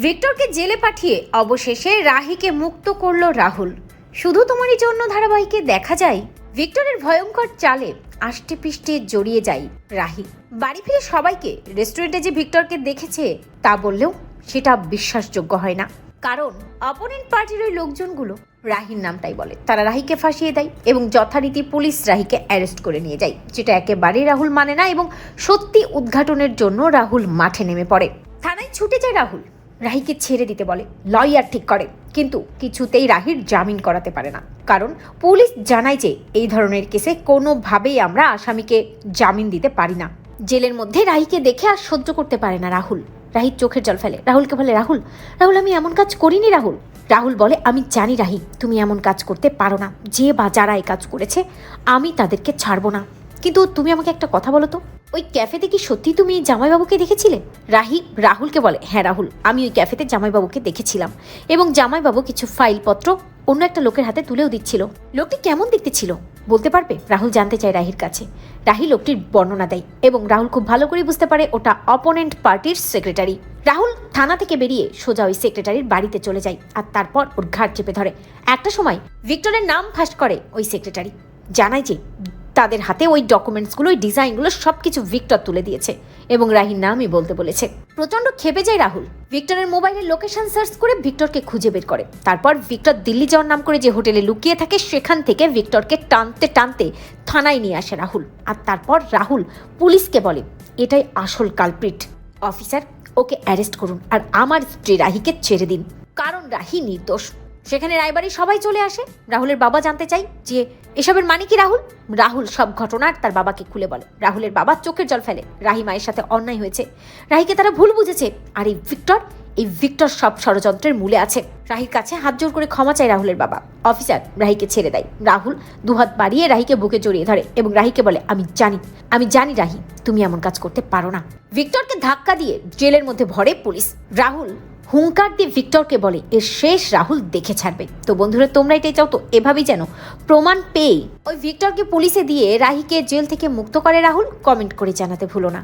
ভিক্টরকে জেলে পাঠিয়ে অবশেষে রাহিকে মুক্ত করলো রাহুল। শুধু তোমারই জন্য ধারাবাহিকে দেখা যায় ভিক্টরের ভয়ঙ্কর চালে আষ্টে পিষ্টে জড়িয়ে যায় রাহি। বাড়ি ফিরে সবাইকে রেস্টুরেন্টে যে ভিক্টরকে দেখেছে তা বললেও সেটা বিশ্বাসযোগ্য হয় না, কারণ অপোনেন্ট পার্টির ওই লোকজনগুলো রাহির নামটাই বলে। তারা রাহিকে ফাঁসিয়ে দেয় এবং যথারীতি পুলিশ রাহিকে অ্যারেস্ট করে নিয়ে যায়, যেটা একেবারেই রাহুল মানে না। এবং সত্যি উদ্ঘাটনের জন্য রাহুল মাঠে নেমে পড়ে। থানায় ছুটে যায় রাহুল, রাহিকে ছেড়ে দিতে বলে, লয়ার ঠিক করে, কিন্তু কিছুতেই রাহির জামিন করাতে পারে না। কারণ পুলিশ জানায় যে এই ধরনের কেসে কোনোভাবেই আমরা আসামিকে জামিন দিতে পারি না। জেলের মধ্যে রাহিকে দেখে আর সহ্য করতে পারে না রাহুল। রাহির চোখের জল ফেলে, রাহুলকে বলে, রাহুল রাহুল আমি এমন কাজ করিনি রাহুল। রাহুল বলে, আমি জানি রাহি তুমি এমন কাজ করতে পারো না, যে বা যারা এই কাজ করেছে আমি তাদেরকে ছাড়বো না। কিন্তু তুমি আমাকে একটা কথা বলো তো, ওই ক্যাফেতে কি সত্যি তুমি জামাইবাবুকে দেখেছিলে? রাহি রাহুলকে বলে, হ্যাঁ রাহুল, আমি ওই ক্যাফেতে জামাইবাবুকে দেখেছিলাম এবং জামাইবাবু কিছু ফাইলপত্র অন্য একটা লোকের হাতে তুলেও দিচ্ছিল। লোকটি কেমন দেখতে ছিল বলতে পারবে? রাহুল জানতে চায় রাহির কাছে। রাহি লোকটির বর্ণনা দেয় এবং রাহুল খুব ভালো করে বুঝতে পারে ওটা অপোনেন্ট পার্টির সেক্রেটারি। রাহুল থানা থেকে বেরিয়ে সোজা ওই সেক্রেটারির বাড়িতে চলে যায় আর তারপর ওর ঘাড় চেপে ধরে। একটা সময় ভিক্টরের নাম ফাঁস করে ওই সেক্রেটারি, জানায় যে তাদের হাতে ওই ডকুমেন্টসগুলো, ওই ডিজাইনগুলো সবকিছু ভিক্টর তুলে দিয়েছে এবং রাহির নামই বলতে বলেছে। প্রচন্ড ক্ষেপে যায় রাহুল। ভিক্টরের মোবাইলের লোকেশন সার্চ করে ভিক্টরকে খুঁজে বের করে। তারপর ভিক্টর দিল্লি যাওয়ার নাম করে যে হোটেলে লুকিয়ে থাকে সেখান থেকে ভিক্টরকে টানতে টানতে থানায় নিয়ে আসে রাহুল। আর তারপর রাহুল পুলিশকে বলে, এটাই আসল কালপ্রিট অফিসার, ওকে অ্যারেস্ট করুন আর আমার স্ত্রী রাহিকে ছেড়ে দিন, কারণ রাহি নির্দোষ। সেখানে রায়বাড়ি সবাই চলে আসে। রাহুলের বাবা জানতে চাই যে এসবের মানে কি রাহুল। রাহুল সব ঘটনার তার বাবাকে খুলে বলে। রাহুলের বাবা চোখের জল ফেলে, রাহি মায়ের সাথে অন্যায় হয়েছে, রাহিকে তারা ভুল বুঝেছে, আর এই ভিক্টর সব ষড়যন্ত্রের মূলে আছে। রাহির কাছে হাত জোর করে ক্ষমা চায় রাহুলের বাবা। অফিসার রাহিকে ছেড়ে দেয়। রাহুল দুহাত বাড়িয়ে রাহিকে বুকে জড়িয়ে ধরে এবং রাহিকে বলে, আমি জানি রাহি তুমি এমন কাজ করতে পারো না। ভিক্টরকে ধাক্কা দিয়ে জেলের মধ্যে ভরে পুলিশ। রাহুল হুঙ্কার দিয়ে ভিক্টরকে বলে, এর শেষ রাহুল দেখে ছাড়বে। তো বন্ধুরা, তোমরা এটাই চাও তো এভাবেই যেন প্রমাণ পেয়ে ওই ভিক্টরকে পুলিশে দিয়ে রাহিকে জেল থেকে মুক্ত করে রাহুল? কমেন্ট করে জানাতে ভুলো না।